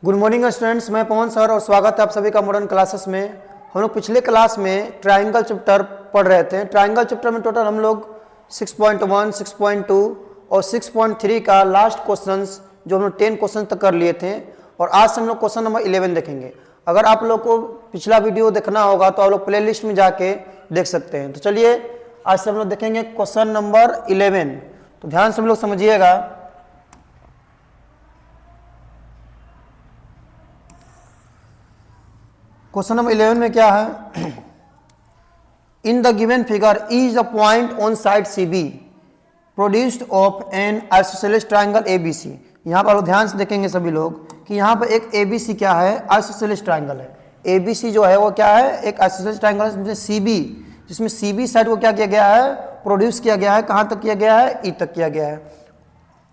Good morning students, मैं पवन sir और स्वागत है आप सभी का मॉडर्न क्लासेस में। हम लोग पिछले क्लास में ट्रायंगल चैप्टर पढ़ रहे थे। ट्रायंगल चैप्टर में टोटल हम लोग 6.1, 6.2 और 6.3 का लास्ट क्वेश्चंस जो हम लोग 10 क्वेश्चन तक कर लिए थे और आज से हम लोग क्वेश्चन नंबर 11 देखेंगे। अगर आप लोग को पिछला वीडियो देखना होगा तो आप लोग प्ले लिस्ट में जाके देख सकते हैं। तो चलिए आज से हम लोग देखेंगे क्वेश्चन नंबर 11। तो ध्यान से हम लोग समझिएगा। क्वेश्चन नंबर 11 में क्या है, in the given figure is the point on side C B produced of an isosceles triangle A B C. यहाँ पर ध्यान से देखेंगे सभी लोग कि यहाँ पर एक ए बी सी क्या है, आइसोसेलेस ट्राइंगल है। ए बी सी जो है वो क्या है, एक आइसोसेलेस ट्राइंगल है जिसमें सी बी साइड को क्या किया गया है, प्रोड्यूस किया गया है। कहाँ तक किया गया है, ई तक किया गया है।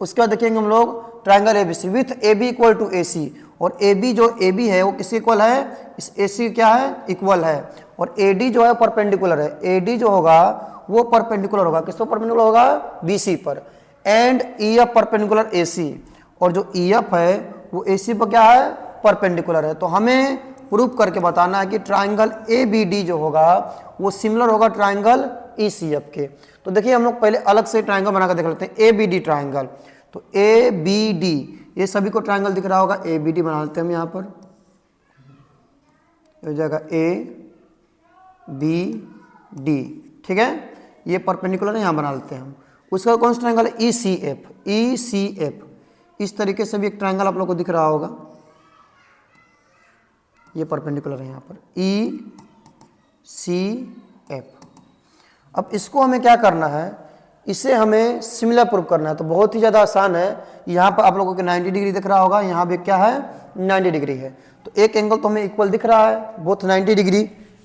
उसके बाद देखेंगे हम लोग triangle A B C with A B equal to A C, और ए बी जो ए बी है वो किसके इक्वल है, इस ए सी क्या है, इक्वल है। और ए डी जो है परपेंडिकुलर है। ए डी जो होगा वो परपेंडिकुलर होगा, किस पर परपेंडिकुलर होगा, बी सी पर। And E F perpendicular A C, और जो ई एफ है वो ए सी पर क्या है, परपेंडिकुलर है। तो हमें प्रूफ करके बताना है कि ट्राइंगल ए बी डी जो होगा वो सिमिलर होगा ट्राइंगल ई सी एफ के। तो देखिए हम लोग पहले अलग से ट्राइंगल बनाकर देख लेते हैं, ए बी डी ट्राइंगल। तो ए बी डी, ये सभी को ट्राइंगल दिख रहा होगा, ए बी डी बना लेते हैं हम यहाँ पर। हो जाएगा ए बी डी, ठीक है, ये परपेंडिकुलर है, यहाँ बना लेते हैं हम। उसका कौन सा ट्राइंगल है, ई C F. E C F इस तरीके से भी एक ट्राइंगल आप लोग को दिख रहा होगा, ये परपेंडिकुलर है यहाँ पर, ई सी एफ। अब इसको हमें क्या करना है, इसे हमें सिमिलर प्रूफ करना है। तो बहुत ही ज़्यादा आसान है। यहाँ पर आप लोगों को 90 डिग्री दिख रहा होगा, यहाँ भी क्या है, 90 डिग्री है। तो एक एंगल तो हमें इक्वल दिख रहा है, बोथ 90 डिग्री,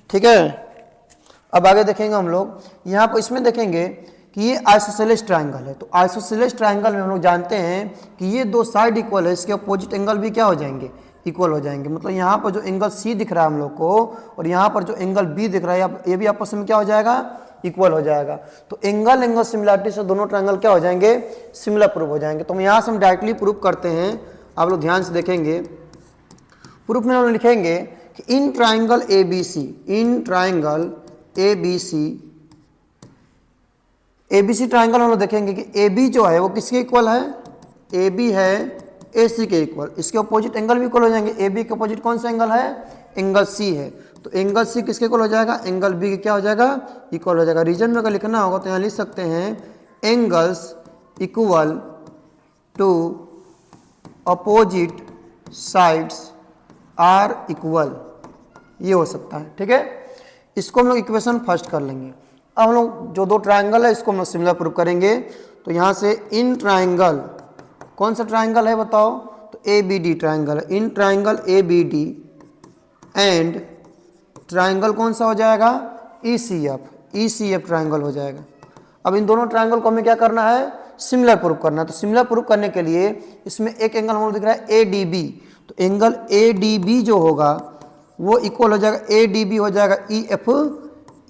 ठीक है। अब आगे देखेंगे हम लोग, यहाँ पर इसमें देखेंगे कि ये आइसोसेलेस ट्राइंगल है। तो आइसोसेलेस ट्राइंगल में हम लोग जानते हैं कि ये दो साइड इक्वल है, इसके अपोजिट एंगल भी क्या हो जाएंगे, इक्वल हो जाएंगे। मतलब यहाँ पर जो एंगल सी दिख रहा है हम लोग को और यहाँ पर जो एंगल बी दिख रहा है, ये भी आपस में क्या हो जाएगा, इक्वल हो जाएगा। तो एंगल सिमिलरिटी से दोनों ट्राइंगल क्या हो जाएंगे, सिमिलर प्रूफ हो जाएंगे। तो हम यहाँ से हम डायरेक्टली प्रूफ करते हैं। आप लोग ध्यान से देखेंगे, प्रूफ में हम लिखेंगे कि in triangle A B C, in triangle A B C, A B C triangle हम लोग देखेंगे कि ए बी जो है वो किसके इक्वल है, ए बी है ए सी के इक्वल। इसके अपोजिट एंगल भी इक्वल हो जाएंगे। ए बी के अपोजिट कौन सा एंगल है, एंगल सी है। तो एंगल सी किसके इक्वल हो जाएगा, एंगल बी के क्या हो जाएगा, इक्वल हो जाएगा। रीजन में अगर लिखना होगा तो यहाँ लिख सकते हैं angles equal to opposite sides are equal, ये हो सकता है, ठीक है। इसको हम लोग इक्वेशन फर्स्ट कर लेंगे। अब हम लोग जो दो ट्राइंगल है इसको हम लोग सिमिलर प्रूफ करेंगे। तो यहाँ से इन ट्राइंगल, कौन सा ट्राइंगल है बताओ, तो ए बी डी ट्राइंगल है। In triangle A B D and triangle कौन सा हो जाएगा, E C F. E C F triangle हो जाएगा। अब इन दोनों ट्राइंगल को हमें क्या करना है, सिमिलर प्रूफ करना है। तो सिमिलर प्रूफ करने के लिए इसमें एक एंगल हमको दिख रहा है ए डी बी। तो एंगल ए डी बी जो होगा वो इक्वल हो जाएगा, ए डी बी हो जाएगा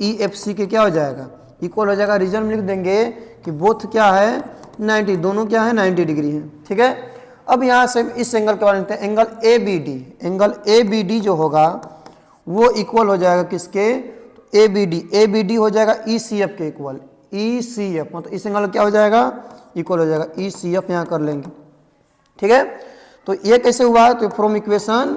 ई एफ सी के क्या हो जाएगा, इक्वल हो जाएगा। रीजन में लिख देंगे कि बोथ क्या है, 90, दोनों क्या है, 90 डिग्री है, ठीक है। अब यहाँ से इस एंगल के बारे में लिखते हैं, angle A B D. Angle A B D जो होगा वो इक्वल हो जाएगा किसके, A B D. A B D हो जाएगा ई सी एफ के इक्वल। ई सी एफ मतलब इस एंगल क्या हो जाएगा, इक्वल हो जाएगा। ई सी एफ यहाँ कर लेंगे, ठीक है। तो ये कैसे हुआ है, तो from equation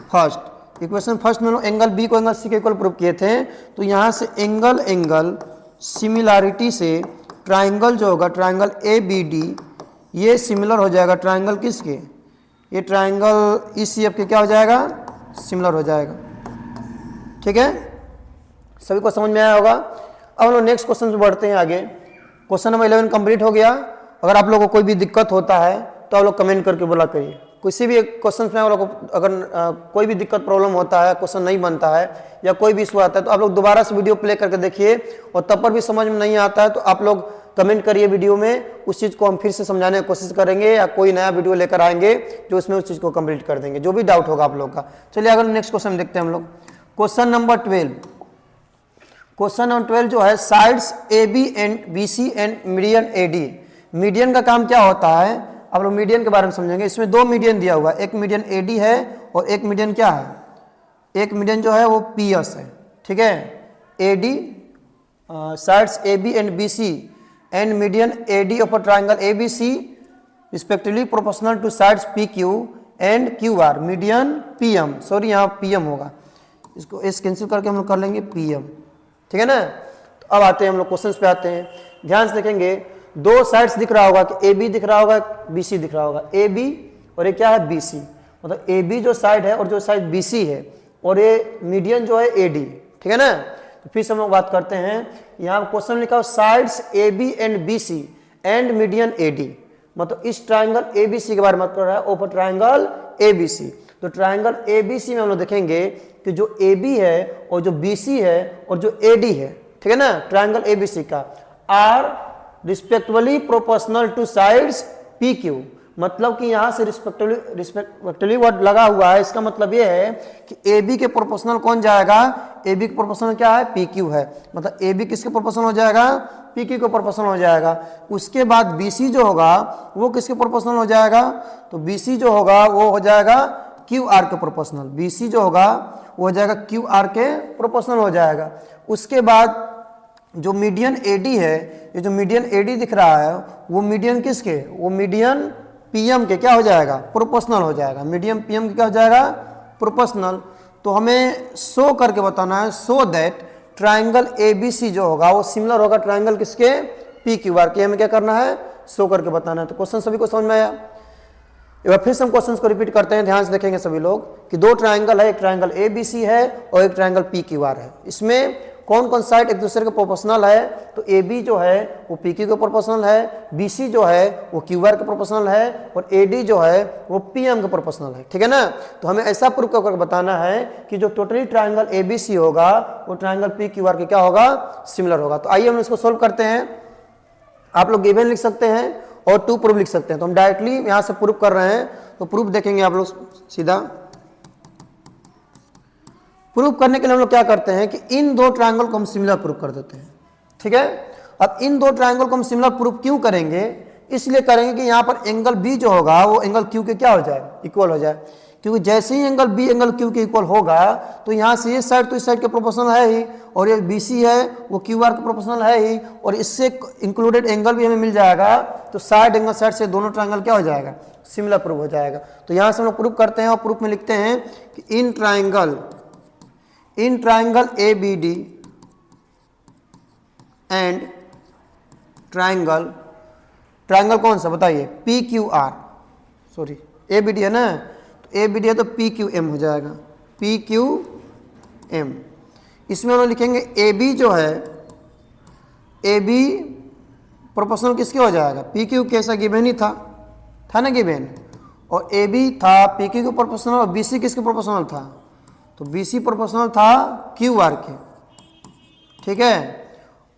first, equation first में लोग एंगल बी को एंगल सी के इक्वल प्रूव किए थे। तो यहाँ से एंगल सिमिलरिटी से ट्राइंगल जो होगा, ट्राइंगल ए बी डी, ये सिमिलर हो जाएगा ट्राइंगल किसके, ये ट्राइंगल ई सी एफ के क्या हो जाएगा, सिमिलर हो जाएगा, ठीक है। सभी को समझ में आया होगा। अब हम लोग नेक्स्ट क्वेश्चन से बढ़ते हैं आगे। क्वेश्चन नंबर 11 कंप्लीट हो गया। अगर आप लोगों को कोई भी दिक्कत होता है तो आप लोग कमेंट करके बोला करिए। किसी भी क्वेश्चन में आप लोगों को अगर कोई भी दिक्कत प्रॉब्लम होता है, क्वेश्चन नहीं बनता है या कोई भी इशू आता है तो आप लोग दोबारा से वीडियो प्ले करके देखिए, और तब पर भी समझ में नहीं आता है तो आप लोग कमेंट करिए वीडियो में। उस चीज़ को हम फिर से समझाने की कोशिश करेंगे या कोई नया वीडियो लेकर आएंगे जो उसमें उस चीज़ को कंप्लीट कर देंगे, जो भी डाउट होगा आप लोग का। चलिए अगर नेक्स्ट क्वेश्चन देखते हैं हम लोग। क्वेश्चन नंबर 12, क्वेश्चन नंबर 12 जो है, sides A B and B C and median A D. Median का काम क्या होता है, अब लोग मीडियन के बारे में समझेंगे। इसमें दो मीडियन दिया हुआ है, एक मीडियन AD है और एक मीडियन क्या है, एक मीडियन जो है वो PS है, ठीक है। AD sides AB and BC and median AD of a triangle ABC respectively proportional to sides PQ and QR, median PM, sorry यहाँ PM होगा, इसको इस कैंसिल करके हम लोग कर लेंगे PM, ठीक है ना। तो अब आते हैं हम लोग क्वेश्चंस पे आते हैं। ध्यान से देखेंगे, दो साइड्स दिख रहा होगा कि AB दिख रहा होगा, BC दिख रहा होगा, AB और ये क्या है BC, मतलब AB जो साइड है और जो साइड BC है और ये मीडियन जो है AD, ठीक है ना। तो फिर से हम लोग बात करते हैं, यहाँ क्वेश्चन लिखा हो sides AB and BC and median AD, मतलब इस ट्राइंगल ABC के बारे में बात कर रहा है, ओवर ट्राइंगल ABC। तो ट्राइंगल ABC में हम लोग देखेंगे कि जो AB है और जो BC है और जो AD है, ठीक है ना, ट्राइंगल ABC का are respectively proportional to sides PQ, मतलब कि यहां से रिस्पेक्टिवली वर्ड लगा हुआ है, इसका मतलब ये है कि AB के प्रोपोर्शनल कौन जाएगा, AB के प्रोपोर्शनल क्या है, PQ है, मतलब AB किसके प्रोपोर्शनल हो जाएगा, PQ के प्रोपोर्शनल हो जाएगा। उसके बाद BC जो होगा वो किसके प्रोपोर्शनल हो जाएगा, तो BC जो होगा वो हो जाएगा QR के प्रोपोर्शनल, BC जो होगा वो हो जाएगा QR के प्रोपोर्शनल हो जाएगा। उसके बाद जो मीडियन AD है, ये जो मीडियन AD दिख रहा है वो मीडियन किसके, वो मीडियन PM के क्या हो जाएगा, प्रोपोर्शनल हो जाएगा, मीडियम PM के क्या हो जाएगा, प्रोपोर्शनल। तो हमें शो करके बताना है, सो दैट ट्राइंगल ABC जो होगा वो सिमिलर होगा ट्राइंगल किसके, PQR के, हमें क्या करना है, शो करके बताना है। तो क्वेश्चन सभी को समझ में आया। एक बार फिर से हम क्वेश्चन को रिपीट करते हैं, ध्यान से देखेंगे सभी लोग कि दो ट्राइंगल है, एक ट्राइंगल ABC है और एक ट्राइंगल PQR है। इसमें कौन कौन साइड एक दूसरे के प्रोपोर्शनल है, तो AB जो है वो PQ के प्रोपोर्शनल है, BC जो है वो QR के प्रोपोर्शनल है और AD जो है वो PM के प्रोपोर्शनल है, ठीक है ना। तो हमें ऐसा प्रूफ करके बताना है कि जो टोटली ट्राइंगल ABC होगा वो ट्राइंगल PQR के क्या होगा, सिमिलर होगा। तो आइए हम इसको सोल्व करते हैं। आप लोग गिवन लिख सकते हैं और टू प्रूफ लिख सकते हैं, तो हम डायरेक्टली यहाँ से प्रूफ कर रहे हैं। तो प्रूफ देखेंगे आप लोग सीधा। प्रूफ करने के लिए हम लोग क्या करते हैं कि इन दो ट्रायंगल को हम सिमिलर प्रूफ कर देते हैं, ठीक है। अब इन दो ट्रायंगल को हम सिमिलर प्रूफ क्यों करेंगे, इसलिए करेंगे कि यहाँ पर एंगल B जो होगा वो एंगल Q के क्या हो जाए, इक्वल हो जाए। क्योंकि जैसे ही एंगल B एंगल Q के इक्वल होगा तो यहाँ से ये साइड तो इस साइड के प्रोपोर्शनल है ही, और ये BC है वो QR के प्रोपोर्शनल है ही, और इससे इंक्लूडेड एंगल भी हमें मिल जाएगा। तो साइड एंगल साइड से दोनों ट्रायंगल क्या हो जाएगा, सिमिलर प्रूफ हो जाएगा। तो यहाँ से हम लोग प्रूफ करते हैं और प्रूफ में लिखते हैं कि in triangle ABD and triangle कौन सा बताइए, PQR, सॉरी ABD है ना, तो ABD है तो PQM हो जाएगा, PQM। इसमें हम लिखेंगे AB जो है, AB प्रोपोर्शनल किसके हो जाएगा, PQ कैसा गिवन ही था ना गिवन, और AB था PQ के प्रोपोर्शनल और BC किसके प्रोपोर्शनल था, तो BC प्रोपोर्शनल था QR के, ठीक है।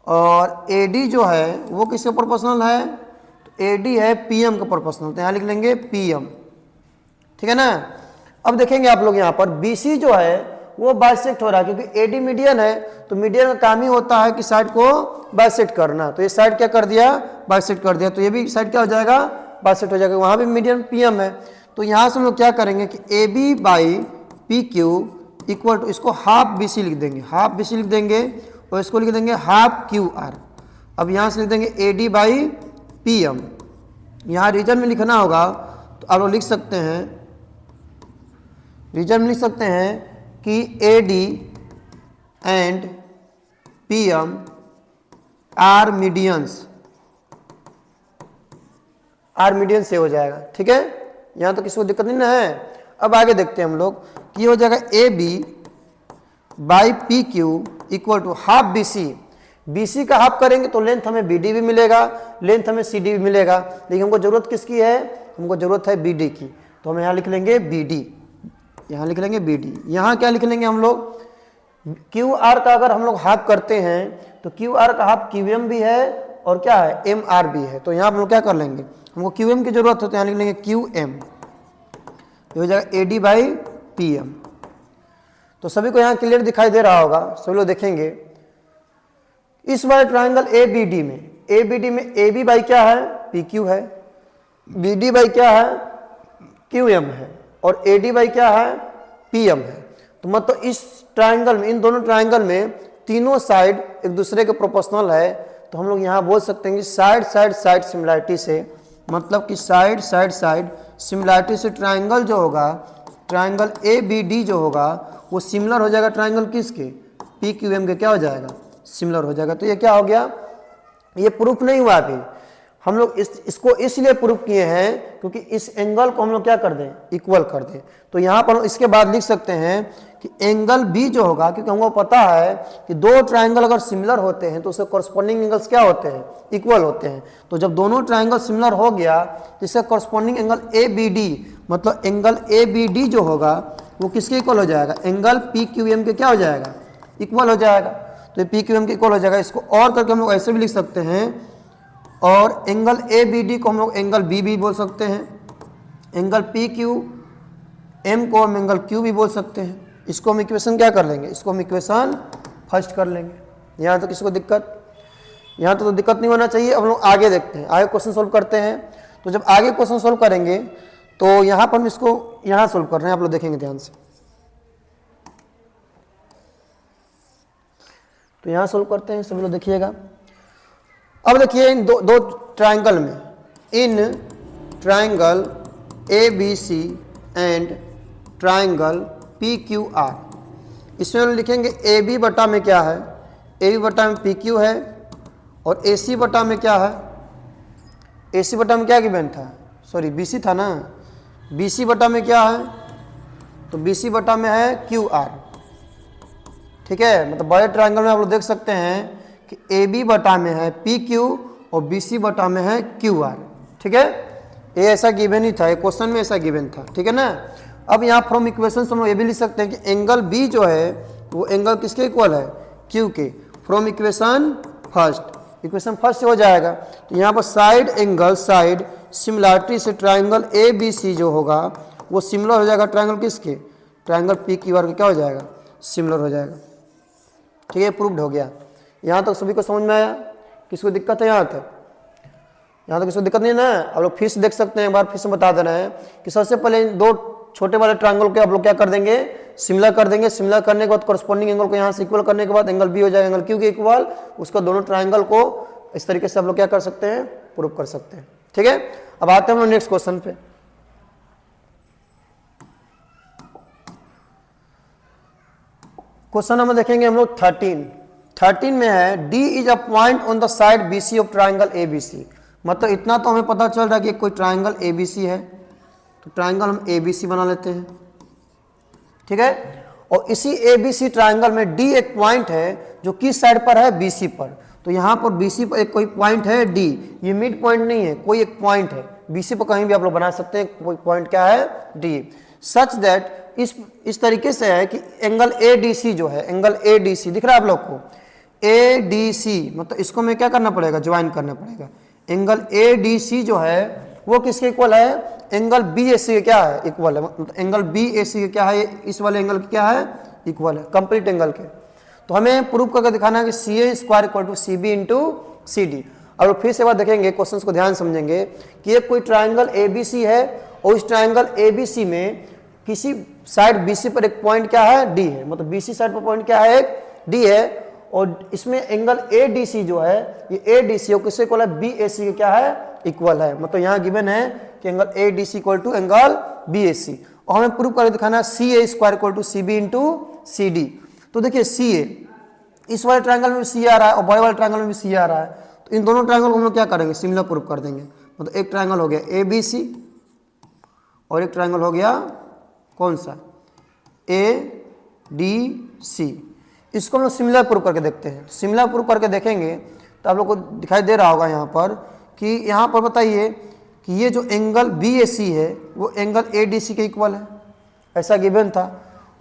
और AD जो है वो किसके प्रोपोर्शनल है, तो AD है PM का प्रोपोर्शनल, तो यहाँ लिख लेंगे PM, ठीक है ना। अब देखेंगे आप लोग यहाँ पर BC जो है वो बाइसेक्ट हो रहा है, क्योंकि AD मीडियन है, तो मीडियन का काम ही होता है कि साइड को बाइसेक्ट करना। तो ये साइड क्या कर दिया, बाइसेक्ट कर दिया, तो ये भी साइड क्या हो जाएगा, बाइसेक्ट हो जाएगा, वहाँ भी मीडियन PM है। तो यहाँ से हम लोग क्या करेंगे कि AB by PQ equal to, इसको हाफ BC लिख देंगे, हाफ BC लिख देंगे और इसको लिख देंगे हाफ QR। अब यहाँ से लिख देंगे AD बाई PM, यहाँ रीजन में लिखना होगा तो आप लोग लिख सकते हैं, रीजन में लिख सकते हैं कि AD and PM are medians, से हो जाएगा, ठीक है। यहाँ तो किसी को दिक्कत नहीं ना है। अब आगे देखते हैं हम लोग कि हो जाएगा AB by PQ equal to half BC। BC का हाफ करेंगे तो लेंथ हमें BD भी मिलेगा, लेंथ हमें CD भी मिलेगा, लेकिन हमको जरूरत किसकी है, हमको जरूरत है BD की, तो हम यहाँ लिख लेंगे BD, यहाँ लिख लेंगे BD। यहाँ क्या लिख लेंगे हम लोग, QR का अगर हम लोग हाफ करते हैं तो QR का हाफ QM भी है और क्या है, MR भी है। तो यहाँ हम लोग क्या कर लेंगे, हमको QM की जरूरत है तो यहाँ लिख लेंगे QM, ये हो जाएगा AD बाई PM। तो सभी को यहाँ क्लियर दिखाई दे रहा होगा, सभी लोग देखेंगे इस वाले ट्राइंगल ABD में AB बाई क्या है, PQ है, बी डी बाई क्या है, क्यू एम है, और ए डी बाई क्या है, पी एम है। तो मतलब इस ट्राइंगल में, इन दोनों ट्राइंगल में तीनों साइड एक दूसरे के प्रोपोर्शनल है। तो हम लोग यहाँ बोल सकते हैं कि साइड साइड साइड सिमिलैरिटी से, मतलब कि साइड साइड साइड सिमिलैरिटी से ट्राइंगल जो होगा, ट्राइंगल ए बी डी जो होगा वो सिमिलर हो जाएगा ट्राइंगल किसके, पी क्यू एम के क्या हो जाएगा, सिमिलर हो जाएगा। तो ये क्या हो गया, ये प्रूफ नहीं हुआ अभी। हम लोग इसको इसलिए प्रूफ किए हैं क्योंकि इस एंगल को हम लोग क्या कर दें, इक्वल कर दें। तो यहाँ पर इसके बाद लिख सकते हैं कि एंगल बी जो होगा, क्योंकि हमको पता है कि दो ट्राइंगल अगर सिमिलर होते हैं तो उसके कॉरस्पॉन्डिंग एंगल्स क्या होते हैं, इक्वल होते हैं। तो जब दोनों ट्राइंगल सिमिलर हो गया तो इसका corresponding angle A B D, मतलब एंगल ए बी डी जो होगा वो किसके इक्वल हो जाएगा, एंगल पी क्यू एम के क्या हो जाएगा, इक्वल हो जाएगा। तो ये पी क्यू एम के इक्वल हो जाएगा। इसको और करके हम लोग ऐसे भी लिख सकते हैं, और एंगल ए बी डी को हम लोग एंगल बी भी बोल सकते हैं, एंगल पी क्यू एम को हम एंगल क्यू भी बोल सकते हैं। इसको हम इक्वेशन क्या कर लेंगे, इसको हम इक्वेशन फर्स्ट कर लेंगे। यहाँ तो किसी को दिक्कत, यहाँ तो दिक्कत नहीं होना चाहिए। अब हम लोग आगे देखते हैं, आगे क्वेश्चन सोल्व करते हैं। तो जब आगे क्वेश्चन सोल्व करेंगे तो यहाँ पर हम इसको यहाँ सोल्व कर रहे हैं, आप लोग देखेंगे ध्यान से। तो यहाँ सोल्व करते हैं, सभी लोग देखिएगा। अब देखिए इन दो ट्राइंगल में, in triangle A B C and triangle P Q R, इसमें हम लिखेंगे ए बी बटा में क्या है, ए बी बटा में पी क्यू है, और ए सी बटा में क्या है, ए सी बटा में क्या गिवन था, सॉरी बी सी था ना, बी सी बटा में क्या है, तो बी सी बटा में है क्यू आर। ठीक है, मतलब बड़े ट्राइंगल में आप लोग देख सकते हैं कि ए बी बटा में है पी क्यू और बी सी बटा में है क्यू आर। ठीक है, ये ऐसा गिवन ही था, ये क्वेश्चन में ऐसा गिवन था। ठीक है ना। अब यहाँ फ्रॉम इक्वेशन हम लोग ये भी लिख सकते हैं कि एंगल बी जो है वो एंगल किसके इक्वल है, क्यू के। From equation first, equation first से हो जाएगा। तो यहाँ पर साइड एंगल, साइड सिमिलरिटी से ट्राइंगल ए बी सी जो होगा वो सिमिलर हो जाएगा ट्राइंगल किसके, ट्राइंगल पी क्यू आर के क्या हो जाएगा, सिमिलर हो जाएगा। ठीक है, प्रूव्ड हो गया। यहाँ तक सभी को समझ में आया, किसको दिक्कत है यहाँ तक, यहाँ तक किसको दिक्कत नहीं है ना। आप लोग फिर से देख सकते हैं, एक बार फिर से बता देना है कि सबसे पहले इन दो छोटे वाले ट्रायंगल के आप लोग क्या कर देंगे, सिमिलर कर देंगे। सिमिलर करने के बाद कॉरस्पॉन्डिंग एंगल को यहाँ से इक्वल करने के बाद एंगल बी हो जाएगा एंगल क्यू के इक्वल। उसका दोनों ट्रायंगल को इस तरीके से आप लोग क्या कर सकते हैं, प्रूव कर सकते हैं। ठीक है, अब आते हैं हम लोग नेक्स्ट क्वेश्चन पे। क्वेश्चन नंबर देखेंगे हम लोग 13 में है D is a point on the side B C of triangle A B C. मतलब इतना तो हमें पता चल रहा है कि कोई ट्राइंगल ए बी सी है, तो ट्राइंगल हम ए बी सी बना लेते हैं। ठीक है, और इसी ए बी सी ट्राइंगल में डी एक पॉइंट है जो किस साइड पर है, बी सी पर। तो यहाँ पर बी सी पर एक कोई पॉइंट है डी, ये मिड पॉइंट नहीं है, कोई एक पॉइंट है बी सी पर, कहीं भी आप लोग बना सकते हैं। कोई पॉइंट क्या है, डी। सच दैट इस तरीके से है कि एंगल ए डी सी जो है, एंगल ए डी सी दिख रहा है आप लोग को, ए डी सी, मतलब इसको हमें क्या करना पड़ेगा, ज्वाइन करना पड़ेगा। एंगल ए डी सी जो है वो किसके इक्वल है, एंगल बी ए सी के क्या है, इक्वल है। मतलब एंगल बी ए सी के क्या है, इस वाले एंगल के क्या है, इक्वल है, कंप्लीट एंगल के। तो हमें प्रूव करके दिखाना है कि C A square equal to C B into C D. और फिर से बात देखेंगे, क्वेश्चन को ध्यान समझेंगे कि ये कोई ट्राइंगल ए बी सी है और इस ट्राइंगल ए बी सी में किसी साइड बी सी पर एक पॉइंट क्या है, डी है। मतलब बी सी साइड पर पॉइंट क्या है, एक डी है। और इसमें एंगल ए डी सी जो है, ये ए डी सी किससे इक्वल है, बी ए सी के क्या है, इक्वल है। मतलब यहाँ गिवन है कि angle A D C equal to angle B A C. और हमें प्रूव करके दिखाना है C A square equal to C B into C D. तो देखिए सी ए, इस वाले ट्राइंगल में भी सी आ रहा है और बड़े वाले ट्राइंगल में भी सी आ रहा है। तो इन दोनों ट्राइंगल को हम लोग क्या करेंगे, सिमिलर प्रूव कर देंगे। मतलब एक ट्राइंगल हो गया ए बी सी और एक ट्राइंगल हो गया कौन सा, ए डी सी। इसको हम लोग सिमिलर प्रूव करके देखते हैं। सिमिलर प्रूव करके देखेंगे तो आप लोग को दिखाई दे रहा होगा यहाँ पर कि यहाँ पर बताइए कि ये जो एंगल बी ए सी है वो एंगल ए डी सी के इक्वल है, ऐसा गिवन था।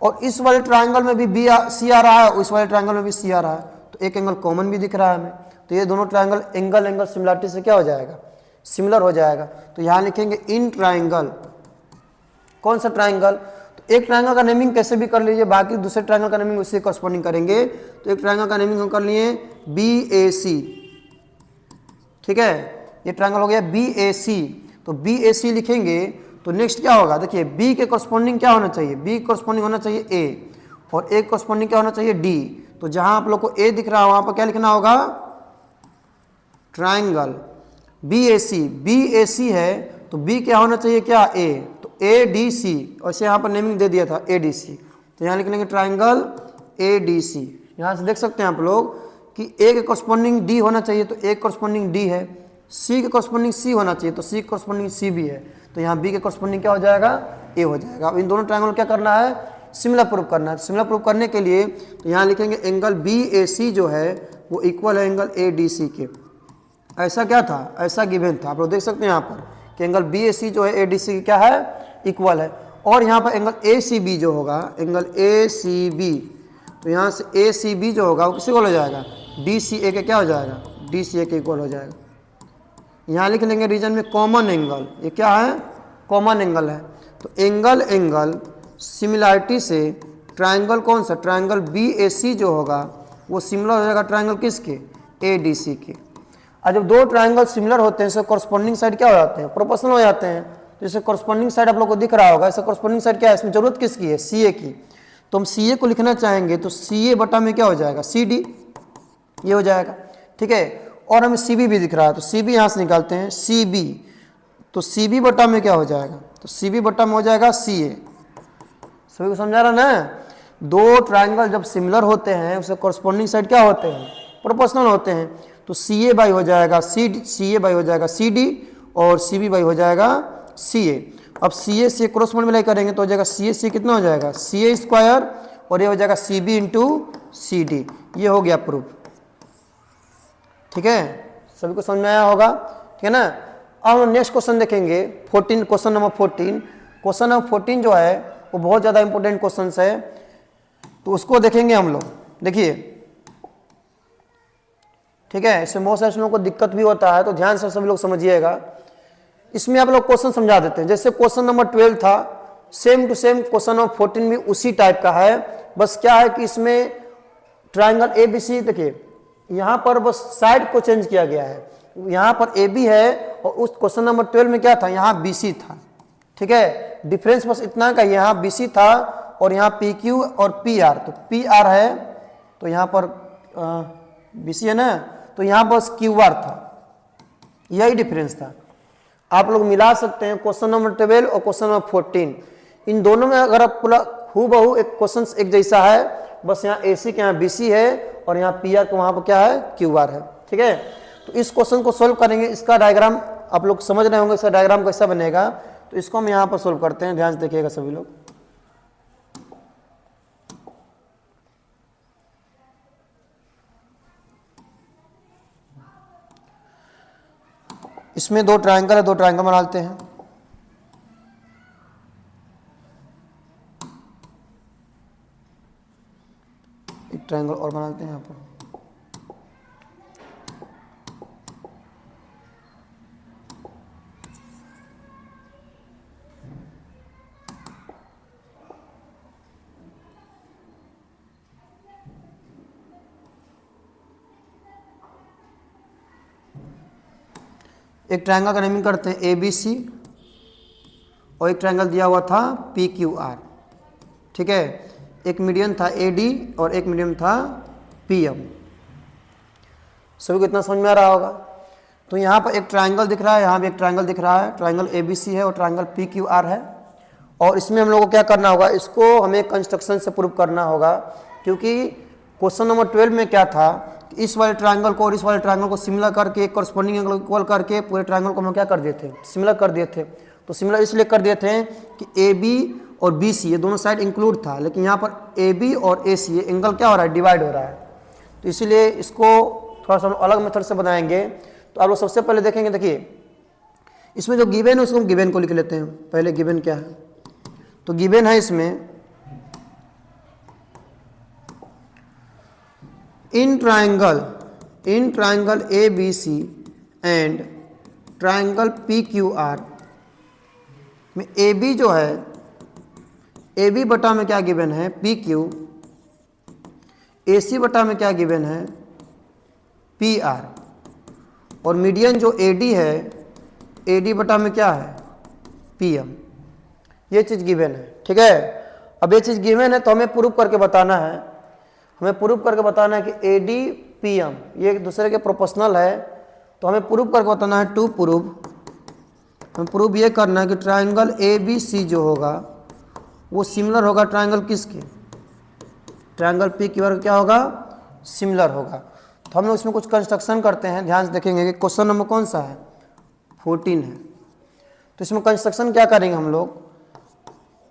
और इस वाले ट्राइंगल में भी बी सी आ रहा है, इस वाले ट्राइंगल में भी सी आ रहा है। तो एक एंगल कॉमन भी दिख रहा है हमें। तो ये दोनों ट्राइंगल एंगल सिमिलरिटी से क्या हो जाएगा, सिमिलर हो जाएगा। तो यहाँ लिखेंगे इन ट्राइंगल, कौन सा ट्राइंगल, तो एक ट्राइंगल का नेमिंग कैसे भी कर लीजिए, बाकी दूसरे ट्राइंगल का नेमिंग उससे कॉरस्पॉन्डिंग करेंगे। तो एक ट्राइंगल का नेमिंग हम कर लिए बी ए सी। ठीक है, ये ट्राइंगल हो गया बी ए सी। तो बी ए सी लिखेंगे तो नेक्स्ट क्या होगा, देखिए बी के कॉरस्पॉन्डिंग क्या होना चाहिए, बी कॉरस्पॉन्डिंग होना चाहिए ए, और ए कॉरस्पॉन्डिंग क्या होना चाहिए डी। तो जहां आप लोग को ए दिख रहा है वहां पर क्या लिखना होगा, ट्राइंगल बी ए सी है तो बी क्या होना चाहिए, क्या ए, तो ए डी सी, और इसे यहाँ पर नेमिंग दे दिया था ए डी सी, तो यहाँ लिख लेंगे ट्राइंगल ए डी सी। यहाँ से देख सकते हैं आप लोग कि ए के कॉरस्पॉन्डिंग डी होना चाहिए तो ए कॉरस्पॉन्डिंग डी है, सी के कॉरस्पॉन्डिंग सी होना चाहिए तो सी के कॉरस्पॉन्डिंग सी भी है, तो यहाँ बी के कॉरस्पॉन्डिंग क्या हो जाएगा, ए हो जाएगा। अब इन दोनों ट्राइंगल क्या करना है, सिमिलर प्रूव करना है। सिमिलर प्रूव करने के लिए तो यहाँ लिखेंगे एंगल बी ए सी जो है वो इक्वल है एंगल ए डी सी के। ऐसा क्या था, ऐसा गिवन था, आप लोग देख सकते हैं यहाँ पर कि एंगल बी ए सी जो है ए डी सी क्या है, इक्वल है। और यहाँ पर एंगल ए सी बी जो होगा, एंगल ए सी बी, तो यहाँ से ए सी बी जो होगा वो किसी इक्वल हो जाएगा, डी सी ए के क्या हो जाएगा, डी सी ए के इक्वल हो जाएगा। यहाँ लिख लेंगे रीजन में कॉमन एंगल, ये क्या है, कॉमन एंगल है। तो एंगल सिमिलरिटी से ट्राइंगल कौन सा, ट्राइंगल बी ए सी जो होगा वो सिमिलर हो जाएगा ट्राइंगल किसके, ए डी सी के। और जब दो ट्राइंगल सिमिलर होते हैं, इससे कॉरस्पॉन्डिंग साइड क्या हो जाते हैं, प्रोपोर्शनल हो जाते हैं। तो जैसे कॉरस्पॉन्डिंग साइड आप लोग को दिख रहा होगा, ऐसे कॉरस्पॉन्डिंग साइड क्या है, इसमें जरूरत किसकी है, सी ए की। तो हम सी ए को लिखना चाहेंगे तो सी ए बटा में क्या हो जाएगा, सी डी, ये हो जाएगा, ठीक है। और हमें सी बी भी दिख रहा है तो सी बी यहाँ से निकालते हैं, सी बी, तो सी बी बटा में क्या हो जाएगा, तो सी बी बटा में हो जाएगा सी ए। सभी को समझा रहा ना, दो ट्राइंगल जब सिमिलर होते हैं उससे कॉरस्पॉन्डिंग साइड क्या होते हैं, प्रोपोर्शनल होते हैं। तो सी ए बाई हो जाएगा सी ए बाई हो जाएगा सी डी, और सी बी बाई हो जाएगा सी ए। अब सी ए से क्रॉस मल्टीप्लाई करेंगे तो हो जाएगा सी ए सी कितना हो जाएगा, सी ए स्क्वायर, और ये हो जाएगा C B into C D. ये हो गया प्रूफ, ठीक है, सभी को समझ में आया होगा, ठीक है ना। अब हम नेक्स्ट क्वेश्चन देखेंगे 14, क्वेश्चन नंबर 14। क्वेश्चन नंबर 14 जो है वो बहुत ज़्यादा इंपॉर्टेंट क्वेश्चन है, तो उसको देखेंगे हम लोग। देखिए, ठीक है, इसमें बहुत सारे लोगों को दिक्कत भी होता है, तो ध्यान से सभी लोग समझिएगा। इसमें आप लोग क्वेश्चन समझा देते हैं, जैसे क्वेश्चन नंबर 12 था, same to same question number 14 भी उसी टाइप का है। बस क्या है कि इसमें ट्राइंगल ए बी सी, देखिए यहाँ पर बस साइड को चेंज किया गया है, यहाँ पर ए बी है और उस क्वेश्चन नंबर 12 में क्या था, यहाँ बी सी था, ठीक है। डिफरेंस बस इतना का, यहाँ बी सी था और यहाँ पी क्यू और पी आर, तो पी आर है तो यहाँ पर बी सी है ना, तो यहाँ बस क्यू आर था, यही डिफरेंस था। आप लोग मिला सकते हैं क्वेश्चन नंबर 12 और क्वेश्चन नंबर 14, इन दोनों में अगर आप पूरा हूबहू एक क्वेश्चन एक जैसा है, बस यहाँ ए सी के यहाँ बी सी है और यहाँ पी आर के वहाँ पर क्या है, क्यू आर है, ठीक है। तो इस क्वेश्चन को सोल्व करेंगे, इसका डायग्राम आप लोग समझ रहे होंगे, इसका डायग्राम कैसा बनेगा, तो इसको हम यहाँ पर सोल्व करते हैं, ध्यान से देखिएगा सभी लोग। इसमें दो ट्रायंगल है, दो ट्रायंगल बना लेते हैं। एक ट्रायंगल और बना लेते हैं यहाँ पर। एक ट्रायंगल का नेमिंग करते हैं ए बी सी, और एक ट्रायंगल दिया हुआ था पी क्यू आर, ठीक है। एक मीडियम था ए डी और एक मीडियम था पी एम। सभी को इतना समझ में आ रहा होगा। तो यहाँ पर एक ट्रायंगल दिख रहा है, यहाँ भी एक ट्रायंगल दिख रहा है, ट्रायंगल ए बी सी है और ट्रायंगल पी क्यू आर है। और इसमें हम लोगों को क्या करना होगा, इसको हमें कंस्ट्रक्शन से प्रूव करना होगा, क्योंकि क्वेश्चन नंबर 12 में क्या था, इस वाले ट्रायंगल को और इस वाले ट्रायंगल को सिमिलर करके एक कॉरस्पॉन्डिंग एंगल इक्वल करके पूरे ट्रायंगल को हम क्या कर दिए थे, सिमिलर कर दिए थे। तो सिमिलर इसलिए कर दिए थे कि ए बी और बी सी ये दोनों साइड इंक्लूड था, लेकिन यहाँ पर ए बी और ए सी ये एंगल क्या हो रहा है, डिवाइड हो रहा है। तो इसीलिए इसको थोड़ा सा अलग मेथड से बनाएंगे। तो आप लोग सबसे पहले देखेंगे, देखिए इसमें जो गिवन है उसको हम गिवन को लिख लेते हैं। पहले गिवन क्या है, तो गिवन है इसमें in triangle A B C and triangle P Q R में ए बी जो है, ए बी बटा में क्या गिवन है, पी क्यू, ए सी बटा में क्या गिवन है, पी आर, और मीडियन जो ए डी है, ए डी बटा में क्या है, पी एम। ये चीज़ गिवन है, ठीक है। अब ये चीज़ गिवन है तो हमें प्रूव करके बताना है, हमें प्रूव करके बताना है कि ए डी पी एम ये एक दूसरे के प्रोपोर्शनल है। तो हमें प्रूव करके बताना है, टू प्रूव, हमें प्रूव ये करना है कि ट्राइंगल ए बी सी जो होगा वो सिमिलर होगा ट्राइंगल किसके, ट्राइंगल पी क्यू आर क्या होगा, सिमिलर होगा। तो हम लोग इसमें कुछ कंस्ट्रक्शन करते हैं, ध्यान से देखेंगे कि क्वेश्चन नंबर कौन सा है, 14 है। तो इसमें कंस्ट्रक्शन क्या करेंगे हम लोग,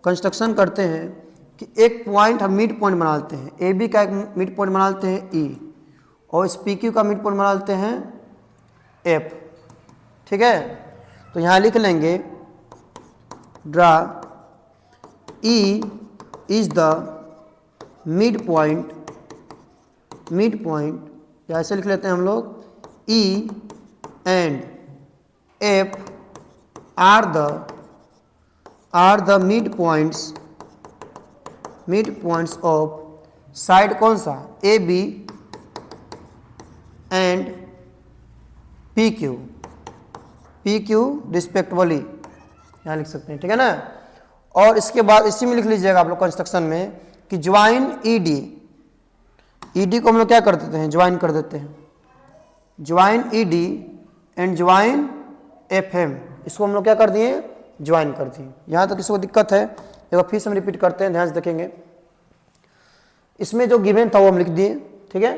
कंस्ट्रक्शन करते हैं कि एक पॉइंट हम मिड पॉइंट बना लेते हैं, ए बी का एक मिड पॉइंट बना लेते हैं ई, और इस पी क्यू का मिड पॉइंट बना लेते हैं एफ, ठीक है। तो यहाँ लिख लेंगे draw E is the mid point, या ऐसे लिख लेते हैं हम लोग, E and F are the mid points of side कौन सा, A B and P Q respectively, यहाँ लिख सकते हैं, ठीक है ना। और इसके बाद इसी में लिख लीजिएगा आप लोग कंस्ट्रक्शन में कि ज्वाइन ई डी को हम लोग क्या कर देते हैं, ज्वाइन कर देते हैं, join E D and join F M, इसको हम लोग क्या कर दिए, ज्वाइन कर दिए। यहाँ तक किसी को दिक्कत है, एक बार फिर से हम रिपीट करते हैं, ध्यान से देखेंगे। इसमें जो गिवन था वो हम लिख दिए, ठीक है।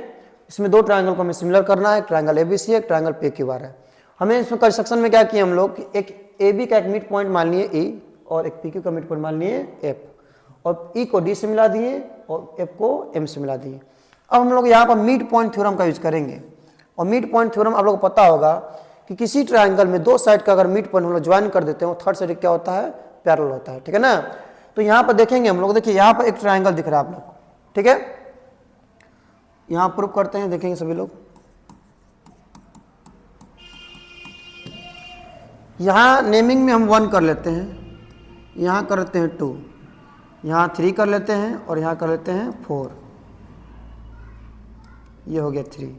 इसमें दो ट्रायंगल को हमें सिमिलर करना है, ट्रायंगल ए बी सी, एक ट्रायंगल पी क्यू आर है। हमें इसमें कंस्ट्रक्शन में क्या किया हम लोग कि एक ए बी का एक मिड पॉइंट मान लिए ई, और एक पी क्यू का मिड पॉइंट मान लिए एफ, और ई को डी से मिला दिए और एफ को एम से मिला दिए। अब हम लोग यहाँ पर मिड पॉइंट थ्योरम का यूज करेंगे, और मिड पॉइंट थ्योरम आप लोग को पता होगा कि किसी ट्रायंगल में दो साइड का अगर मिड पॉइंट हम लोग ज्वाइन कर देते हैं, थर्ड साइड क्या होता है, पैरेलल होता है, ठीक है ना। तो यहाँ पर देखेंगे हम लोग, देखिए यहाँ पर एक ट्रायंगल दिख रहा है आप लोग को, ठीक है। यहाँ प्रूव करते हैं, देखेंगे सभी लोग। यहाँ नेमिंग में हम 1 कर लेते हैं, यहाँ कर लेते हैं 2, यहाँ 3 कर लेते हैं, और यहाँ कर लेते हैं 4, ये हो गया 3।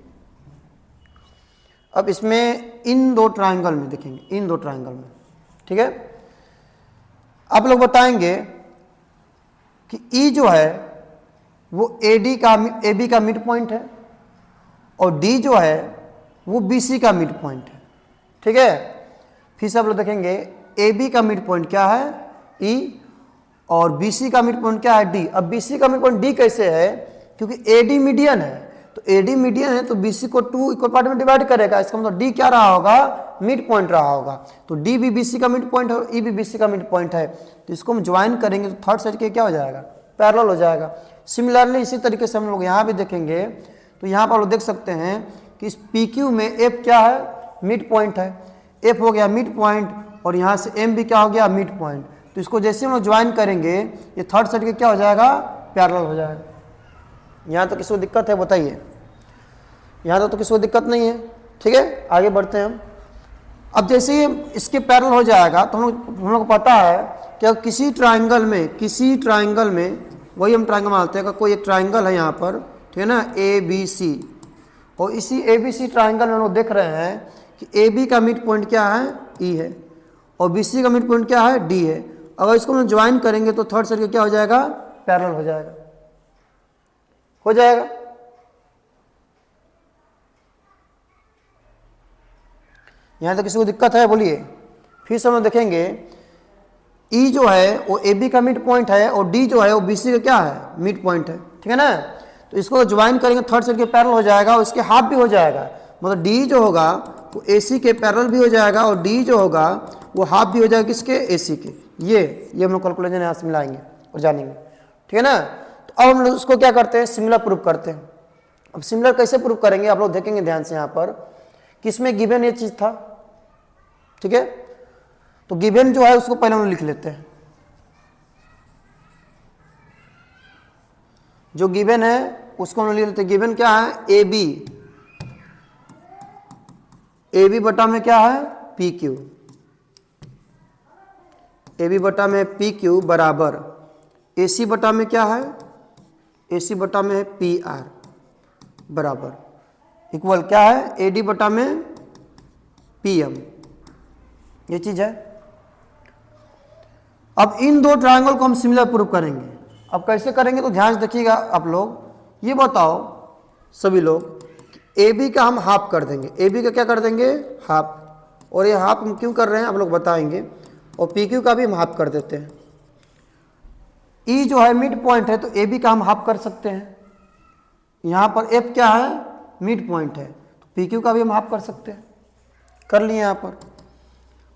अब इसमें इन दो ट्रायंगल में देखेंगे, इन दो ट्रायंगल में, ठीक है। आप लोग बताएंगे कि ई जो है वो ए बी का मिड पॉइंट है, और डी जो है वो बी सी का मिड पॉइंट है, ठीक है। फिर से आप लोग देखेंगे ए बी का मिड पॉइंट क्या है, ई, और बी सी का मिड पॉइंट क्या है, डी। अब बी सी का मिड पॉइंट डी कैसे है, क्योंकि ए डी मीडियन है, तो ए डी मीडियन है तो बी सी को 2 इक्वल पार्ट में डिवाइड करेगा, इसका मतलब डी क्या रहा होगा, मिड पॉइंट रहा होगा। तो डी भी बी सी का मिड पॉइंट है और ई भी बी सी का मिड पॉइंट है, तो इसको हम ज्वाइन करेंगे तो थर्ड साइड के क्या हो जाएगा, पैरेलल हो जाएगा। सिमिलरली इसी तरीके से हम लोग यहाँ भी देखेंगे, तो यहाँ पर लोग देख सकते हैं कि इस पी क्यू में एफ क्या है, मिड पॉइंट है, एफ हो गया मिड पॉइंट, और यहाँ से एम भी क्या हो गया, मिड पॉइंट। तो इसको जैसे हम लोग ज्वाइन करेंगे ये थर्ड साइड के क्या हो जाएगा, पैरेलल हो जाएगा। यहाँ तो किसी को दिक्कत है बताइए, यहाँ तो किसी को दिक्कत नहीं है, ठीक है। आगे बढ़ते हैं हम। अब जैसे ही इसके पैरेलल हो जाएगा तो हम लोग को पता है कि अगर किसी ट्राइंगल में वही हम ट्राइंगल मानते हैं, कोई एक ट्राइंगल है यहाँ पर, ठीक है ना, ए बी सी, और इसी ए बी सी ट्राइंगल में हम लोग देख रहे हैं कि ए बी का मिड पॉइंट क्या है, ई है, और बी सी का मिड पॉइंट क्या है, डी है। अगर इसको हम ज्वाइन करेंगे तो थर्ड साइड क्या हो जाएगा, पैरेलल हो जाएगा, यहाँ तो किसी को दिक्कत है बोलिए। फिर से हम देखेंगे ई जो है वो ए बी का मिड पॉइंट है, और डी जो है वो बी सी का क्या है, मिड पॉइंट है, ठीक है ना। तो इसको ज्वाइन करेंगे थर्ड साइड के पैरेलल हो जाएगा, और इसके हाफ भी हो जाएगा, मतलब डी जो होगा वो ए सी के पैरेलल भी हो जाएगा, और डी जो होगा वो हाफ भी हो जाएगा किसके, ए सी के। ये हम लोग कैलकुलेशन यहाँ से मिलाएंगे और जानेंगे, ठीक है ना। तो अब हम लोग उसको क्या करते हैं, सिमिलर प्रूव करते हैं। अब सिमिलर कैसे प्रूव करेंगे आप लोग देखेंगे ध्यान से यहाँ पर, किसमें गिवन ये चीज़ था, ठीक है। तो गिवन जो है उसको पहले हम लिख लेते हैं, जो गिवन है उसको हम लिख लेते हैं। गिवन क्या है, ए बी बटा में क्या है, पी क्यू, ए बी बटा में पी क्यू बराबर ए सी बटा में क्या है, ए सी बटा में पी आर बराबर इक्वल क्या है, ए डी बटा में पी एम ये चीज़ है। अब इन दो ट्रायंगल को हम सिमिलर प्रूव करेंगे। अब कैसे करेंगे तो ध्यान से देखिएगा आप लोग। ये बताओ सभी लोग, ए बी का हम हाफ कर देंगे। ए बी का क्या कर देंगे? हाफ। और ये हाफ हम क्यों कर रहे हैं आप लोग बताएंगे। और पी क्यू का भी हम हाफ कर देते हैं। ई जो है मिड पॉइंट है, तो ए बी का हम हाफ कर सकते हैं। यहाँ पर एफ क्या है? मिड पॉइंट है, तो पी क्यू का भी हम हाफ कर सकते हैं। कर लिए यहाँ पर।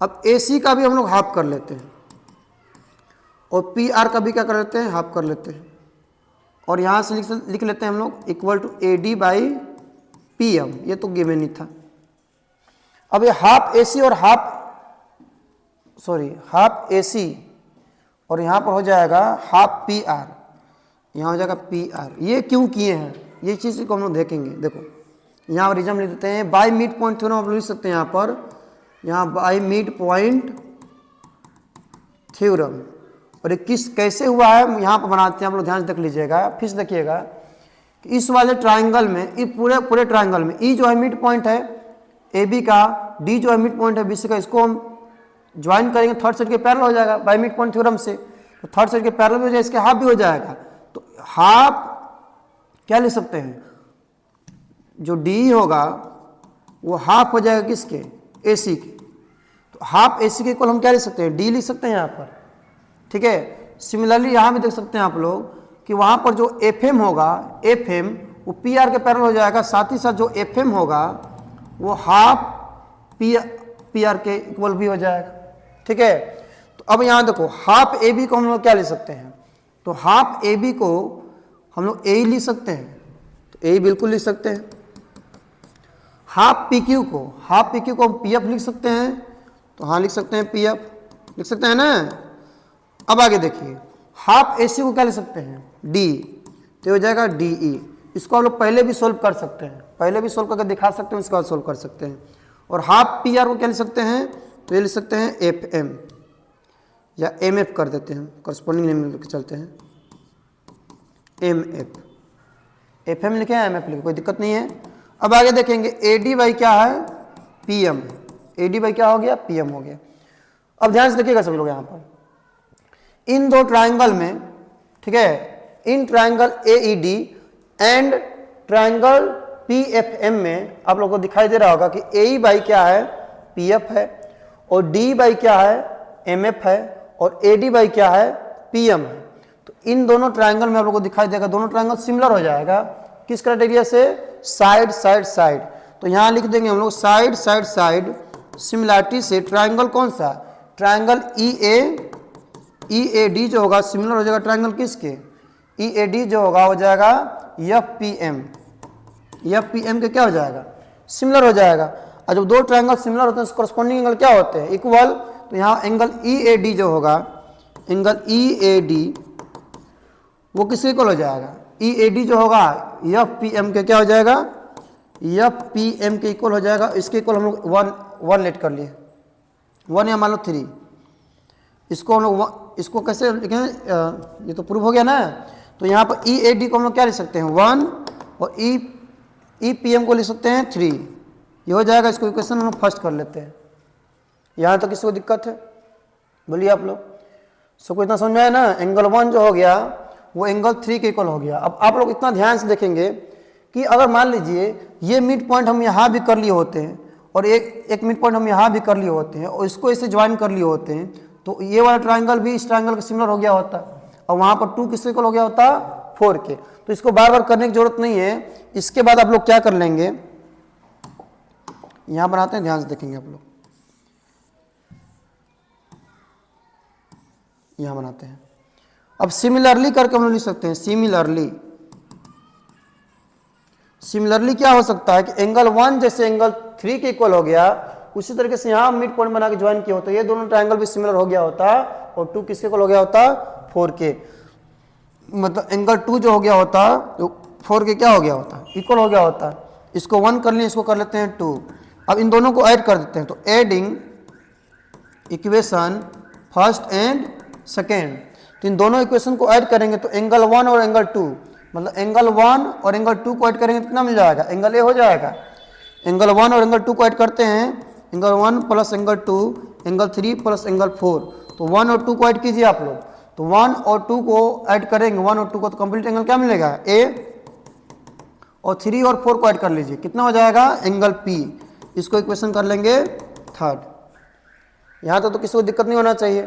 अब ए सी का भी हम लोग हाफ कर लेते हैं, और पी आर का भी क्या कर लेते हैं? हाफ कर लेते हैं। और यहाँ से लिख लेते हैं हम लोग equal to A D by P M. ये तो गिवन ही था। अब ये हाफ ए सी और हाफ ए सी, और यहाँ पर हो जाएगा हाफ पी आर, यहाँ हो जाएगा पी आर। ये क्यों किए हैं? ये चीज़ को हम लोग देखेंगे। देखो यहाँ पर रीजन लिख देते हैं, बाई मिड पॉइंट थ्योरम आप लिख सकते हैं यहाँ बाई मिड पॉइंट थ्योरम। और ये कैसे हुआ है यहाँ पर बनाते हैं, आप लोग ध्यान से देख लीजिएगा। फिर से देखिएगा कि इस वाले ट्राइंगल में, ये पूरे ट्राइंगल में ई जो है मिड पॉइंट है ए बी का, डी जो है मिड पॉइंट है बी सी का, इसको हम ज्वाइन करेंगे थर्ड सेट के पैरेलल हो जाएगा बाई मिड पॉइंट थ्योरम से। तो थर्ड सेट के पैरेलल भी हो जाएगा, इसके हाफ भी हो जाएगा। तो हाफ क्या लिख सकते हैं? जो डी होगा वो हाफ हो जाएगा किसके? ए सी के। तो हाफ ए सी के इक्वल हम क्या लिख सकते हैं? डी लिख सकते हैं यहाँ पर। ठीक है। सिमिलरली यहाँ भी देख सकते हैं आप लोग कि वहाँ पर जो एफ एम होगा, एफ एम वो पी आर के पैरेलल हो जाएगा। साथ ही साथ जो एफ एम होगा वो हाफ पी आर के इक्वल भी हो जाएगा। ठीक है। तो अब यहाँ देखो हाफ ए बी को हम लोग क्या लिख सकते हैं? तो हाफ ए बी को हम लोग ए लिख सकते हैं, तो ए बिल्कुल लिख सकते हैं। हाफ पी क्यू को हम पी एफ लिख सकते हैं, तो हाँ लिख सकते हैं, पी एफ लिख सकते हैं ना। अब आगे देखिए, हाफ ए सी को क्या लिख सकते हैं? डी, तो हो जाएगा डी ई। इसको हम लोग पहले भी सोल्व कर सकते हैं, पहले भी सोल्व करके दिखा सकते हैं, उसके बाद सोल्व कर सकते हैं। और हाफ पी आर को क्या लिख सकते हैं? तो ये लिख सकते हैं एफ एम, या एम एफ कर देते हैं, करस्पॉन्डिंग नेम लेकर चलते हैं, एम एफ एम लिखे हैं, एम एफ लिखे, कोई दिक्कत नहीं है। अब आगे देखेंगे ए डी बाई क्या है? P M. A D by क्या हो गया? पी एम हो गया। अब ध्यान से देखिएगा सभी लोग यहाँ पर, इन दो ट्राइंगल में, ठीक है, in triangle A E D and triangle P F M में आप लोगों को दिखाई दे रहा होगा कि ए ई बाई क्या है? पी एफ है, और डी बाई क्या है? एम एफ है, और ए डी बाई क्या है? पी एम है। तो इन दोनों ट्राइंगल में आप लोगों को दिखाई देगा, दोनों ट्राइंगल सिमिलर हो जाएगा। किस क्राइटेरिया से? Side side side. तो यहाँ लिख देंगे हम लोग साइड साइड साइड सिमिलरिटी से ट्राइंगल कौन सा? ट्राइंगल ई ए डी जो होगा सिमिलर हो जाएगा ट्राइंगल किसके? ई ए डी जो होगा हो जाएगा F P M. F P M के क्या हो जाएगा? सिमिलर हो जाएगा। और जब दो ट्राइंगल सिमिलर होते हैं तो कॉरस्पॉन्डिंग एंगल क्या होते हैं? इक्वल। तो यहाँ एंगल ई ए डी जो होगा, एंगल ई ए डी वो किसके इक्वल हो जाएगा? ई ए डी जो होगा एफ पी एम के क्या हो जाएगा? एफ पी एम के इक्वल हो जाएगा। इसके इक्वल हम लोग वन लेट कर लिए, 1 या मान लो 3। इसको हम लोग इसको कैसे लिखें? ये तो प्रूव हो गया ना। तो यहाँ पर ई ए डी को हम लोग क्या लिख सकते हैं? 1, और ई पी एम को लिख सकते हैं 3। ये हो जाएगा। इसको इक्वेशन हम लोग फर्स्ट कर लेते हैं। यहाँ तक किसी को दिक्कत है? बोलिए आप लोग। सबको इतना समझ में आया ना? एंगल 1 जो हो गया वो एंगल 3 के इक्वल हो गया। अब आप लोग इतना ध्यान से देखेंगे कि अगर मान लीजिए ये मिड पॉइंट हम यहाँ भी कर लिए होते हैं, और एक मिड पॉइंट हम यहाँ भी कर लिए होते हैं, और इसको इसे ज्वाइन कर लिए होते हैं, तो ये वाला ट्राइंगल भी इस ट्राइंगल के सिमिलर हो गया होता, और वहाँ पर 2 किसके इक्वल हो गया होता? 4 के। तो इसको बार बार करने की जरूरत नहीं है। इसके बाद आप लोग क्या कर लेंगे, यहाँ बनाते हैं, ध्यान से देखेंगे आप लोग। यहाँ बनाते हैं। अब सिमिलरली करके हम लोग लिख सकते हैं, सिमिलरली क्या हो सकता है कि एंगल 1 जैसे एंगल 3 के इक्वल हो गया, उसी तरीके से यहाँ मिड पॉइंट बना के ज्वाइन किया होता, ये दोनों ट्रायंगल भी सिमिलर हो गया होता, और 2 किसके इक्वल हो गया होता? 4 के। मतलब एंगल 2 जो हो गया होता तो 4 के क्या हो गया होता? इक्वल हो गया होता। इसको 1 कर लिए, इसको कर लेते हैं 2। अब इन दोनों को ऐड कर देते हैं, तो adding equation first and second, तो इन दोनों इक्वेशन को ऐड करेंगे तो एंगल 1 और एंगल 2, मतलब एंगल 1 और एंगल 2 को ऐड करेंगे तो कितना मिल जाएगा? एंगल ए हो जाएगा। एंगल 1 और एंगल 2 को ऐड करते हैं, angle 1 plus angle 2 angle 3 plus angle 4, तो 1 और 2 को ऐड कीजिए आप लोग, तो 1 और 2 को ऐड करेंगे, 1 और 2 को, तो कंप्लीट एंगल क्या मिलेगा ए, और 3 और 4 को ऐड कर लीजिए, कितना हो जाएगा एंगल पी। इसको इक्वेशन कर लेंगे थर्ड। यहाँ तो किसी को दिक्कत नहीं होना चाहिए।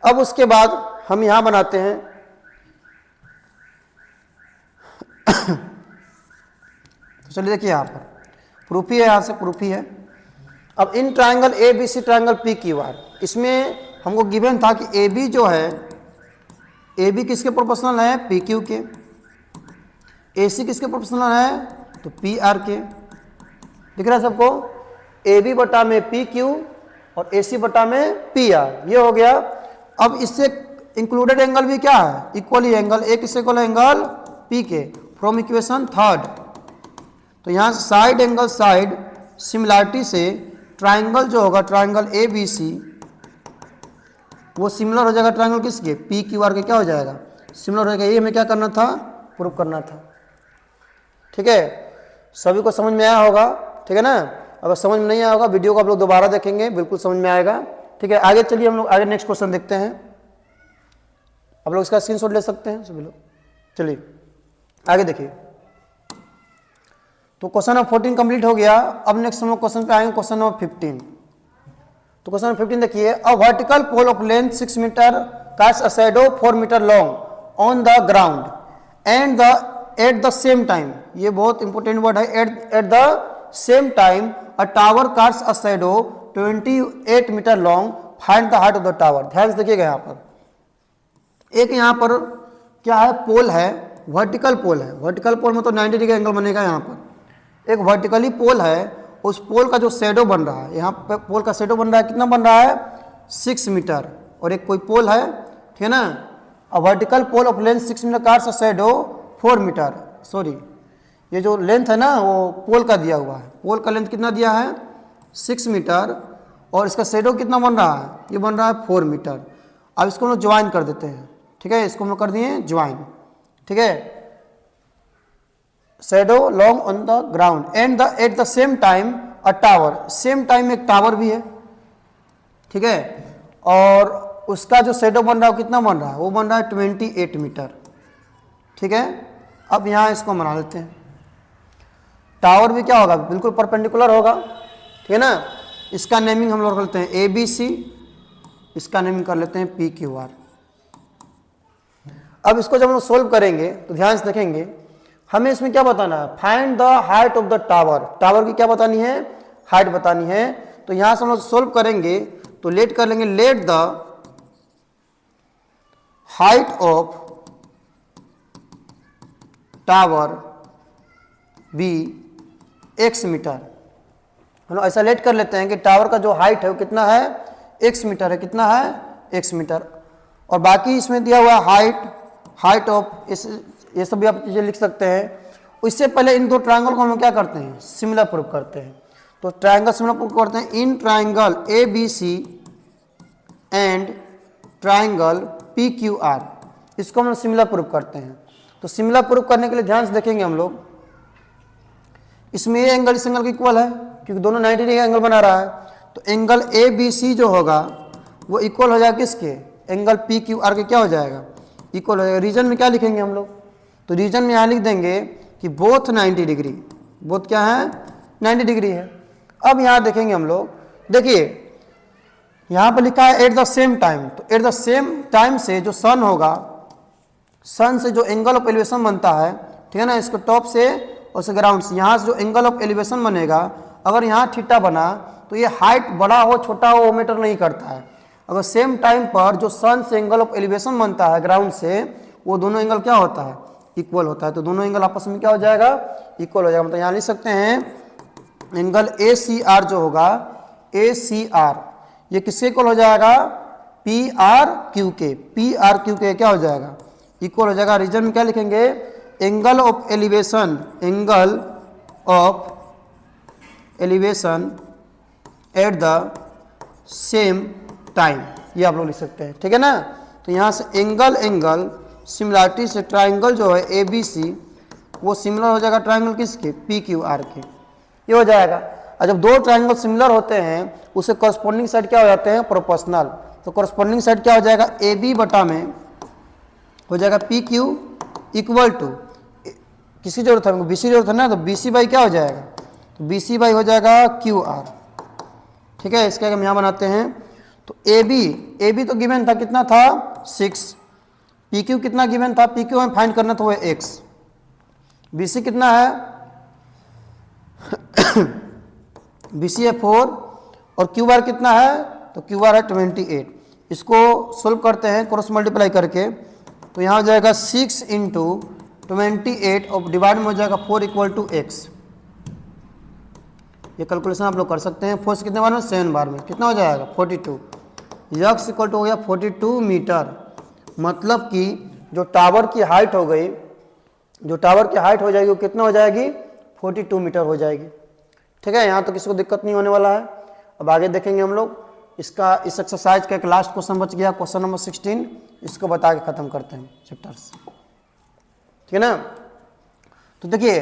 अब उसके बाद हम यहाँ बनाते हैं तो चलिए देखिए यहाँ पर प्रूफ ही है, यहाँ से प्रूफ ही है। अब in triangle A B C triangle P Q R, इसमें हमको गिवन था कि ए बी जो है, ए बी किसके प्रोपोर्शनल है, पी क्यू के, ए सी किसके प्रोपोर्शनल है, तो पी आर के। दिख रहा है सबको, ए बी बटा में पी क्यू और ए सी बटा में पी आर, ये हो गया। अब इससे इंक्लूडेड एंगल भी क्या है, इक्वली एंगल ए किससे इक्वल है, एंगल पी के, फ्रॉम इक्वेशन थर्ड। तो यहाँ साइड एंगल साइड सिमिलरिटी से ट्राइंगल जो होगा, ट्राइंगल ए बी सी, वो सिमिलर हो जाएगा ट्राइंगल किसके, पी क्यू आर के, क्या हो जाएगा, सिमिलर हो जाएगा। ये हमें क्या करना था, प्रूव करना था। ठीक है, सभी को समझ में आया होगा, ठीक है ना। अगर समझ में नहीं आया होगा, वीडियो को आप लोग दोबारा देखेंगे, बिल्कुल समझ में आएगा। ठीक है, आगे चलिए हम लोग आगे नेक्स्ट क्वेश्चन देखते हैं। आप लोग इसका स्क्रीनशॉट ले सकते हैं सभी लोग। चलिए आगे देखिए, तो क्वेश्चन नंबर 14 कंप्लीट हो गया। अब नेक्स्ट हम लोग क्वेश्चन पे आएंगे, क्वेश्चन नंबर 15। तो क्वेश्चन नंबर 15 देखिए, a vertical pole of length 6 metre cast a shadow 4 metre long on the ground and at the same time, ये बहुत इंपॉर्टेंट वर्ड है, at the same time a tower cast a shadow 28 metre long, find the height of the tower. ध्यान से देखिएगा, यहाँ पर एक यहाँ पर क्या है, पोल है, वर्टिकल पोल है। वर्टिकल पोल में तो 90 डिग्री एंगल बनेगा। यहाँ पर एक वर्टिकली पोल है, उस पोल का जो शैडो बन रहा है, यहाँ पे पोल का शैडो बन रहा है, कितना बन रहा है, 6 मीटर। और एक कोई पोल है, ठीक है ना, a vertical pole of length 6 metre cast a shadow 4 metre, sorry ये जो लेंथ है ना वो पोल का दिया हुआ है, पोल का लेंथ कितना दिया है, 6 मीटर, और इसका शैडो कितना बन रहा है, ये बन रहा है 4 मीटर। अब इसको हम लोग ज्वाइन कर देते हैं। ठीक है, इसको हम लोग कर दिए ज्वाइन। ठीक है, shadow long on the ground and the eight the same time a tower, same time एक टावर भी है। ठीक है, और उसका जो शैडो बन रहा है वो कितना बन रहा है, वो बन रहा है 28 मीटर। ठीक है, अब यहाँ इसको बना लेते हैं। टावर भी क्या होगा, बिल्कुल परपेंडिकुलर होगा। ठीक है ना, इसका नेमिंग हम लोग करते हैं ए बी सी, इसका नेमिंग कर लेते हैं पी क्यू आर। अब इसको जब हम लोग सोल्व करेंगे तो ध्यान से देखेंगे, हमें इसमें क्या बताना है, find the height of the tower. Tower की क्या बतानी है, हाइट बतानी है। तो यहां से हम लोग सोल्व करेंगे तो लेट कर लेंगे, let the height of tower be x metre. हम लोग ऐसा लेट कर लेते हैं कि टावर का जो हाइट है वो कितना है, x मीटर है, कितना है, x मीटर। और बाकी इसमें दिया हुआ हाइट ऑफ, ये सब भी आप चीज़ें लिख सकते हैं। इससे पहले इन दो ट्रायंगल को हम लोग क्या करते हैं, सिमिलर प्रूव करते हैं। तो ट्रायंगल सिमिलर प्रूव करते हैं, in triangle A B C and triangle P Q R, इसको हम लोग सिमिलर प्रूव करते हैं। तो सिमिलर प्रूव करने के लिए ध्यान से देखेंगे हम लोग, इसमें ये एंगल इस एंगल के इक्वल है क्योंकि दोनों 90 डिग्री एंगल बना रहा है। तो एंगल ए बी सी जो होगा वो इक्वल हो जाएगा किसके, एंगल पी क्यू आर के, क्या हो जाएगा, इक्वल हो जाएगा। रीजन में क्या लिखेंगे हम लोग, तो रीजन में यहाँ लिख देंगे कि बोथ 90 डिग्री, बोथ क्या है, 90 डिग्री है। अब यहाँ देखेंगे हम लोग, देखिए यहाँ पर लिखा है एट द सेम टाइम, तो एट द सेम टाइम से जो सन होगा, सन से जो एंगल ऑफ एलिवेशन बनता है, ठीक है ना, इसको टॉप से और से ग्राउंड से, यहाँ से जो एंगल ऑफ एलिवेशन बनेगा, अगर यहाँ थीटा बना तो ये हाइट बड़ा हो छोटा हो वो मैटर नहीं करता है। अगर सेम टाइम पर जो सन से एंगल ऑफ एलिवेशन बनता है ग्राउंड से, वो दोनों एंगल क्या होता है, इक्वल होता है। तो दोनों एंगल आपस में क्या हो जाएगा, इक्वल हो जाएगा। मतलब यहाँ लिख सकते हैं एंगल ए सी आर जो होगा, ए सी आर ये किसके इक्वल हो जाएगा, पी आर क्यू के, पी आर क्यू के क्या हो जाएगा, इक्वल हो जाएगा। रीजन में क्या लिखेंगे, angle of elevation, angle of elevation eight the same time, ये आप लोग लिख सकते हैं। ठीक है ना, तो यहाँ से एंगल सिमिलरिटी से ट्राइंगल जो है ए बी सी वो सिमिलर हो जाएगा ट्राइंगल किसके, पी क्यू आर के, ये हो जाएगा। और जब दो ट्राइंगल सिमिलर होते हैं उसे कॉरस्पॉन्डिंग साइड क्या हो जाते हैं, प्रोपोर्शनल। तो कॉरस्पॉन्डिंग साइड क्या हो जाएगा, ए बी बटा में हो जाएगा पी क्यू इक्वल टू, किसी जरूरत है, बी सी जरूरत है ना, तो बी सी बाई क्या हो जाएगा, तो बी सी बाई हो जाएगा क्यू आर। ठीक है, इसके हम यहाँ बनाते हैं। तो ए बी तो गिवन था, कितना था 6, पी क्यू कितना गिवन था, पी क्यू हमें फाइंड करना था वो है एक्स, बी सी कितना है बी सी है 4 और क्यू आर कितना है, तो क्यू आर है 28। इसको सोल्व करते हैं क्रॉस मल्टीप्लाई करके, तो यहाँ हो जाएगा 6 इंटू 28 और डिवाइड में हो जाएगा 4 इक्वल टू एक्स। ये कैलकुलेशन आप लोग कर सकते हैं। 4 से कितने बार में, 7 बार में, कितना हो जाएगा 42। यक्स इक्वल टू हो गया 42 मीटर। मतलब कि जो टावर की हाइट हो गई, जो टावर की हाइट हो जाएगी वो कितना हो जाएगी, 42 मीटर हो जाएगी। ठीक है, यहाँ तो किसी को दिक्कत नहीं होने वाला है। अब आगे देखेंगे हम लोग इसका, इस एक्सरसाइज का एक लास्ट क्वेश्चन बच गया, क्वेश्चन नंबर 16, इसको बता के खत्म करते हैं चैप्टर्स। ठीक है ना। तो देखिए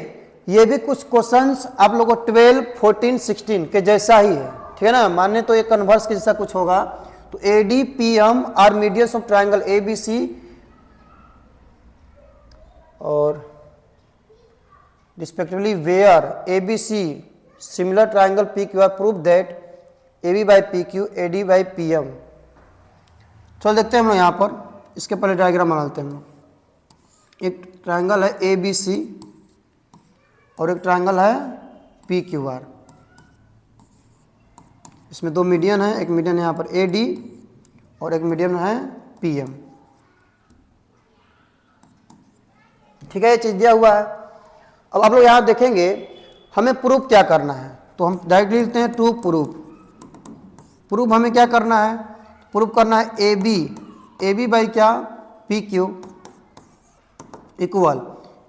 ये भी कुछ क्वेश्चंस आप लोगों को 12, 14, 16 के जैसा ही है। ठीक है ना, माने तो एक कन्वर्स के जैसा कुछ होगा। तो A D P M are medians of triangle A B C और respectively where A B C similar triangle P Q R prove that A B by P Q A D by P M. चलो देखते हैं हम लोग यहाँ पर, इसके पहले डायग्राम बनाते हैं हम लोग। एक ट्राइंगल है ए बी सी और एक ट्राइंगल है पी क्यू आर। इसमें दो मीडियन है, एक मीडियन है यहाँ पर ए डी और एक मीडियन है पी एम। ठीक है, ये चीज़ दिया हुआ है। अब आप लोग यहाँ देखेंगे हमें प्रूफ क्या करना है, तो हम डायरेक्टली लिखते हैं टू प्रूफ। प्रूफ हमें क्या करना है, प्रूफ करना है ए बी बाई क्या, P Q equal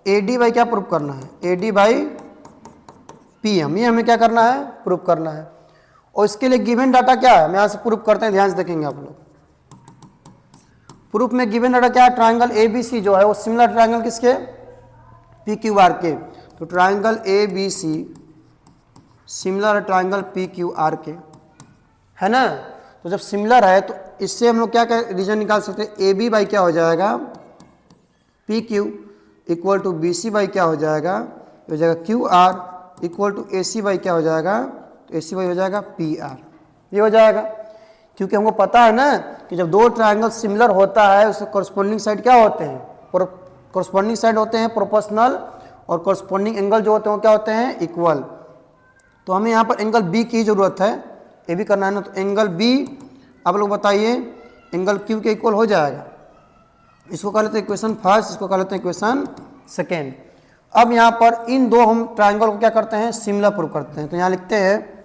A D by क्या प्रूफ करना है, A D by P M. ये हमें क्या करना है, प्रूफ करना है। और इसके लिए गिवन डाटा क्या है, हम यहाँ से प्रूफ करते हैं, ध्यान से देखेंगे आप लोग। प्रूफ में गिवन डाटा क्या है, ट्राइंगल ए बी सी जो है वो सिमिलर ट्राइंगल किसके, पी क्यू आर के। तो triangle A B C similar triangle P Q R के, है ना। तो जब सिमिलर है तो इससे हम लोग क्या क्या रीजन निकाल सकते हैं, ए बी बाई क्या हो जाएगा, P Q equal to B C by क्या हो जाएगा, हो जाएगा Q R equal to A C by क्या हो जाएगा, तो ए सी बाई हो जाएगा पी आर। ये हो जाएगा, क्योंकि हमको पता है ना कि जब दो ट्राइंगल सिमिलर होता है उसके कॉरस्पॉन्डिंग साइड क्या होते हैं, कॉरस्पॉन्डिंग साइड होते हैं प्रोपोर्शनल, और कॉरस्पॉन्डिंग एंगल जो होते हैं वो क्या होते हैं, इक्वल। तो हमें यहाँ पर एंगल बी की ज़रूरत है, ये भी करना है ना। तो एंगल बी आप लोग बताइए एंगल क्यू के इक्वल हो जाएगा। इसको कह लेते हैं इक्वेशन फर्स्ट, इसको कह लेते हैं इक्वेशन सेकेंड। अब यहाँ पर इन दो हम ट्राइंगल को क्या करते हैं, सिमिलर प्रूव करते हैं। तो यहाँ लिखते हैं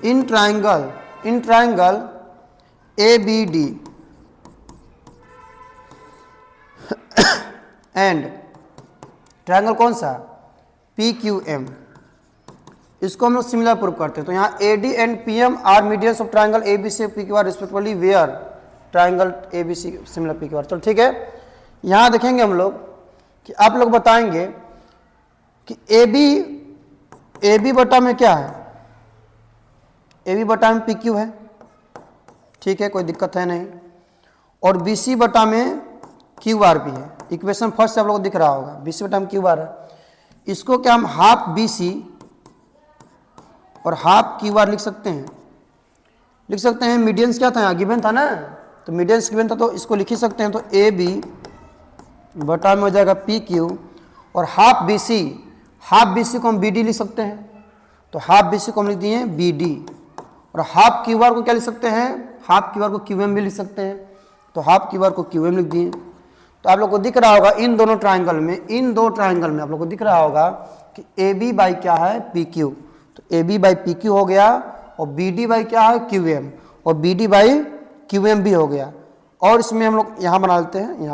in triangle A B D and triangle कौन सा, पी क्यू एम, इसको हम लोग सिमिलर प्रूव करते हैं। तो यहाँ A D and P M are medians of triangle A B C P Q R respectively where triangle A B C similar P Q R. चलो ठीक है, यहाँ देखेंगे हम लोग कि आप लोग बताएंगे कि ए बी बटा में क्या है, ए बी बटा में पी क्यू है, ठीक है, कोई दिक्कत है नहीं। और बी सी बटा में क्यू आर भी है। इक्वेशन फर्स्ट से आप लोग को दिख रहा होगा, बी सी बटा में क्यू आर है। इसको क्या हम हाफ बी सी और हाफ क्यू आर लिख सकते हैं। मीडियंस क्या था, यहाँ गिवन था ना, तो मीडियंस गिवन था तो इसको लिख ही सकते हैं। तो ए बी बटा में हो जाएगा पी क्यू और हाफ बी सी को हम बी डी लिख सकते हैं। तो हाफ बी सी को हम लिख दिए बी डी, और हाफ क्यू आर को क्या लिख सकते हैं, हाफ क्यू आर को क्यू एम भी लिख सकते हैं। तो हाफ क्यू आर को क्यू एम लिख दिए। तो आप लोग को दिख रहा होगा इन दो ट्राइंगल में आप लोग को दिख रहा होगा कि ए बी बाई क्या है, पी क्यू। तो A B by P Q हो गया और बी डी बाई क्या है, क्यू एम, और B D by Q M भी हो गया। और इसमें हम लोग यहाँ बना लेते हैं,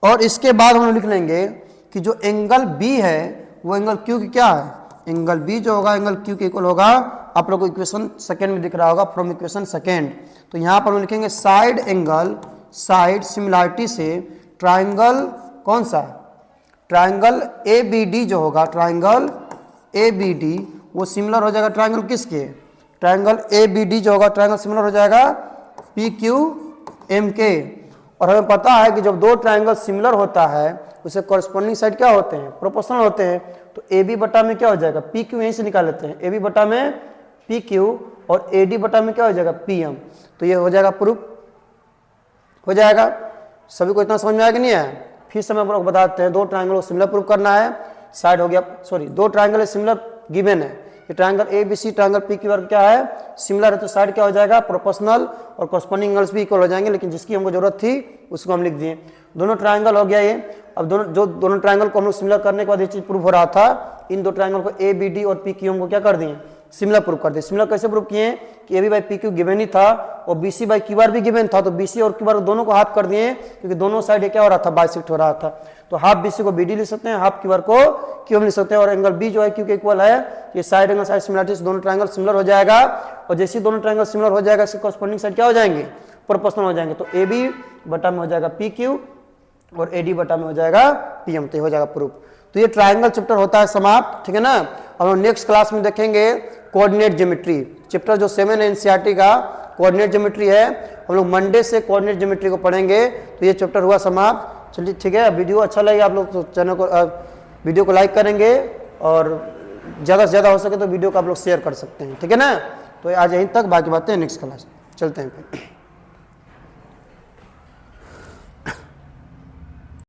और इसके बाद हम लोग लिख लेंगे कि जो एंगल बी है वो एंगल क्यू की क्या है, एंगल बी जो होगा एंगल क्यू के इक्वल होगा। आप लोग को इक्वेशन सेकेंड में दिख रहा होगा, फ्रॉम इक्वेशन सेकेंड। तो यहाँ पर हम लिखेंगे साइड सिमिलरिटी से ट्राइंगल कौन सा, ट्राइंगल ए बी डी जो होगा, ट्राइंगल ए बी डी वो सिमिलर हो जाएगा ट्राइंगल किसके, ट्राइंगल ए बी डी जो होगा ट्राइंगल सिमिलर हो जाएगा पी क्यू एम के। और हमें पता है कि जब दो ट्राइंगल सिमिलर होता है उसे कॉरस्पॉन्डिंग साइड क्या होते हैं, प्रोपोर्शनल होते हैं। तो ए बी बटा में क्या हो जाएगा, पी क्यू यहीं से निकाल लेते हैं, ए बी बटा में पी क्यू और ए डी बटा में क्या हो जाएगा पी एम। तो ये हो जाएगा प्रूफ, हो जाएगा। सभी को इतना समझ में आया कि नहीं आया? फिर से हम लोग बताते हैं, दो ट्राइंगल को सिमिलर प्रूफ करना है, साइड हो गया, सॉरी दो ट्राइंगल सिमिलर गिवन है, ये triangle A B C triangle P Q R क्या है, सिमिलर है, तो साइड क्या हो जाएगा प्रोपोर्शनल और कॉरस्पॉन्डिंग एंगल्स भी इक्वल हो जाएंगे, लेकिन जिसकी हमको जरूरत थी उसको हम लिख दिए। दोनों ट्राइंगल हो गया ये। अब दोनों ट्राइंगल को हम लोग सिमिलर करने के बाद ये चीज प्रूफ हो रहा था, इन दो ट्राइंगल को ए बी डी और पी क्यू को क्या कर दिए, सिमिलर प्रूफ कर दिए। सिमिलर कैसे प्रूफ किए कि A B by P Q given ही था और B C by Q R भी गिवन था, तो बी सी और क्यू आर दोनों को हाफ कर दिए क्योंकि दोनों साइड ये क्या हो रहा था, बाइसेक्ट हो रहा था। तो हाफ बी सी को बी डी लिख सकते हैं, हाफ क्यू आर को क्यू एम लिख सकते हैं, और एंगल बी जो है क्यू के इक्वल है, ये साइड एंगल साइड सिमिलरिटी से दोनों ट्राइंगल सिमिलर हो जाएगा। और जैसे दोनों ट्राइंगल सिमिलर हो जाएगा इसके कॉरस्पॉन्डिंग साइड क्या हो जाएंगे, प्रोपोर्शनल हो जाएंगे। तो ए बी बटा में हो जाएगा पी क्यू और ए डी बटा में हो जाएगा पी एम, तो हो जाएगा प्रूफ। तो ये ट्राइंगल चैप्टर होता है समाप्त, ठीक है ना। अब हम नेक्स्ट क्लास में देखेंगे कोऑर्डिनेट ज्योमेट्री, चैप्टर जो 7 है एनसीईआरटी का कोऑर्डिनेट ज्योमेट्री है। हम लोग मंडे से कोऑर्डिनेट ज्योमेट्री को पढ़ेंगे, तो ये चैप्टर हुआ समाप्त। चलिए ठीक है, वीडियो अच्छा लगे आप लोग तो चैनल को वीडियो को लाइक करेंगे और ज़्यादा से ज़्यादा हो सके तो वीडियो को आप लोग शेयर कर सकते हैं, ठीक है ना। तो आज यहीं तक, बाकी बातें नेक्स्ट क्लास चलते हैं फिर।